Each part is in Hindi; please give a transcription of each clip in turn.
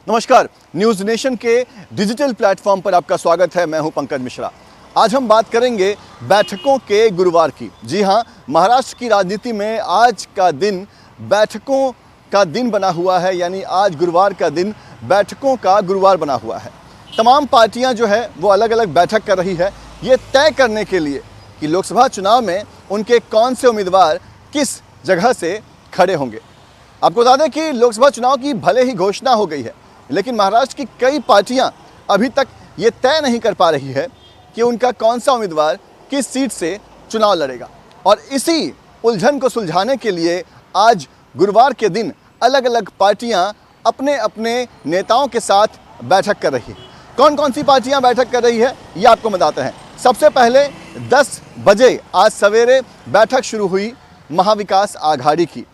नमस्कार, न्यूज़ नेशन के डिजिटल प्लेटफॉर्म पर आपका स्वागत है। मैं हूं पंकज मिश्रा। आज हम बात करेंगे बैठकों के गुरुवार की। जी हां, महाराष्ट्र की राजनीति में आज का दिन बैठकों का दिन बना हुआ है, यानी आज गुरुवार का दिन बैठकों का गुरुवार बना हुआ है। तमाम पार्टियां जो है वो अलग अलग बैठक कर रही है, ये तय करने के लिए कि लोकसभा चुनाव में उनके कौन से उम्मीदवार किस जगह से खड़े होंगे। आपको बता दें कि लोकसभा चुनाव की भले ही घोषणा हो गई है, लेकिन महाराष्ट्र की कई पार्टियां अभी तक ये तय नहीं कर पा रही है कि उनका कौन सा उम्मीदवार किस सीट से चुनाव लड़ेगा। और इसी उलझन को सुलझाने के लिए आज गुरुवार के दिन अलग अलग पार्टियां अपने अपने नेताओं के साथ बैठक कर रही है। कौन कौन सी पार्टियां बैठक कर रही है ये आपको बताते हैं। सबसे पहले 10 बजे आज सवेरे बैठक शुरू हुई महाविकास आघाड़ी की।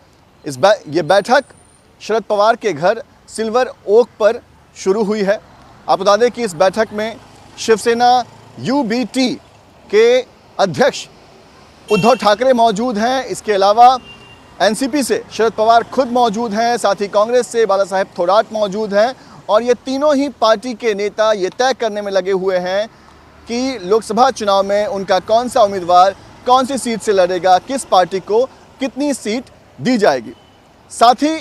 ये बैठक शरद पवार के घर सिल्वर ओक पर शुरू हुई है। आप बता दें कि इस बैठक में शिवसेना यूबीटी के अध्यक्ष उद्धव ठाकरे मौजूद हैं। इसके अलावा एनसीपी से शरद पवार खुद मौजूद हैं, साथ ही कांग्रेस से बाला साहेब थोराट मौजूद हैं। और ये तीनों ही पार्टी के नेता ये तय करने में लगे हुए हैं कि लोकसभा चुनाव में उनका कौन सा उम्मीदवार कौन सी सीट से लड़ेगा, किस पार्टी को कितनी सीट दी जाएगी। साथ ही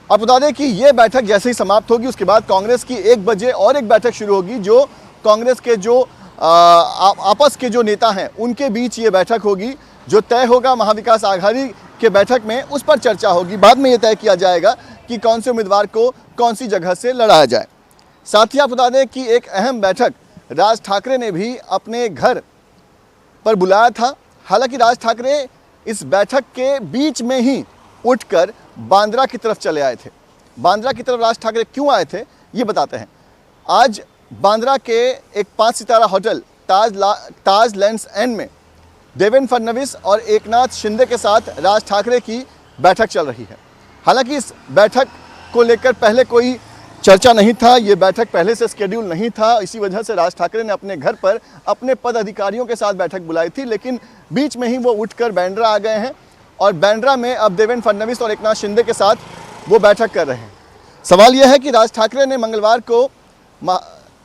आप बता दें कि ये बैठक जैसे ही समाप्त होगी उसके बाद कांग्रेस की 1 बजे और एक बैठक शुरू होगी, जो कांग्रेस के जो आपस के जो नेता हैं उनके बीच ये बैठक होगी। जो तय होगा महाविकास आघाड़ी के बैठक में, उस पर चर्चा होगी। बाद में ये तय किया जाएगा कि कौन से उम्मीदवार को कौन सी जगह से लड़ाया जाए। साथ ही आप बता दें कि एक अहम बैठक राज ठाकरे ने भी अपने घर पर बुलाया था। हालांकि राज ठाकरे इस बैठक के बीच में ही उठकर बांद्रा की तरफ चले आए थे। बांद्रा की तरफ राज ठाकरे क्यों आए थे ये बताते हैं। आज बांद्रा के एक 5 सितारा होटल ताज लैंड्स एंड में देवेंद्र फडणवीस और एकनाथ शिंदे के साथ राज ठाकरे की बैठक चल रही है। हालांकि इस बैठक को लेकर पहले कोई चर्चा नहीं था, ये बैठक पहले से शेड्यूल नहीं था। इसी वजह से राज ठाकरे ने अपने घर पर अपने पद अधिकारियों के साथ बैठक बुलाई थी, लेकिन बीच में ही वो उठकर बांद्रा आ गए हैं और बांद्रा में अब देवेंद्र फडणवीस और एकनाथ शिंदे के साथ वो बैठक कर रहे हैं। सवाल यह है कि राज ठाकरे ने मंगलवार को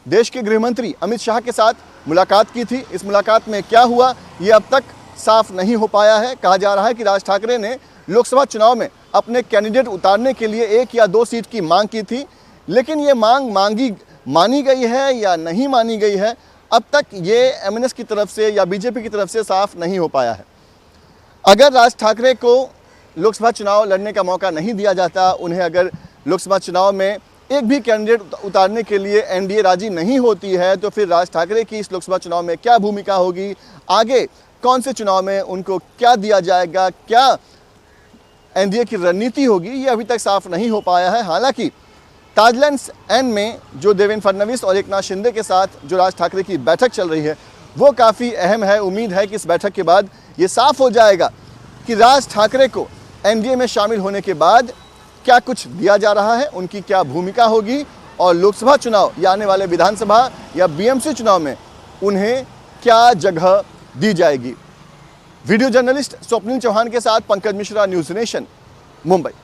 देश के गृह मंत्री अमित शाह के साथ मुलाकात की थी। इस मुलाकात में क्या हुआ ये अब तक साफ नहीं हो पाया है। कहा जा रहा है कि राज ठाकरे ने लोकसभा चुनाव में अपने कैंडिडेट उतारने के लिए 1 या 2 सीट की मांग की थी, लेकिन ये मांग मानी गई है या नहीं मानी गई है, अब तक ये एमएनएस की तरफ से या बीजेपी की तरफ से साफ नहीं हो पाया है। अगर राज ठाकरे को लोकसभा चुनाव लड़ने का मौका नहीं दिया जाता, उन्हें अगर लोकसभा चुनाव में एक भी कैंडिडेट उतारने के लिए एनडीए राजी नहीं होती है, तो फिर राज ठाकरे की इस लोकसभा चुनाव में क्या भूमिका होगी, आगे कौन से चुनाव में उनको क्या दिया जाएगा, क्या एनडीए की रणनीति होगी, ये अभी तक साफ नहीं हो पाया है। हालांकि ताजलैंड्स एंड में जो देवेंद्र फडणवीस और एकनाथ शिंदे के साथ जो राज ठाकरे की बैठक चल रही है वो काफ़ी अहम है। उम्मीद है कि इस बैठक के बाद ये साफ हो जाएगा कि राज ठाकरे को एनडीए में शामिल होने के बाद क्या कुछ दिया जा रहा है, उनकी क्या भूमिका होगी और लोकसभा चुनाव या आने वाले विधानसभा या बीएमसी चुनाव में उन्हें क्या जगह दी जाएगी। वीडियो जर्नलिस्ट स्वप्निल चौहान के साथ पंकज मिश्रा, न्यूज़ नेशन, मुंबई।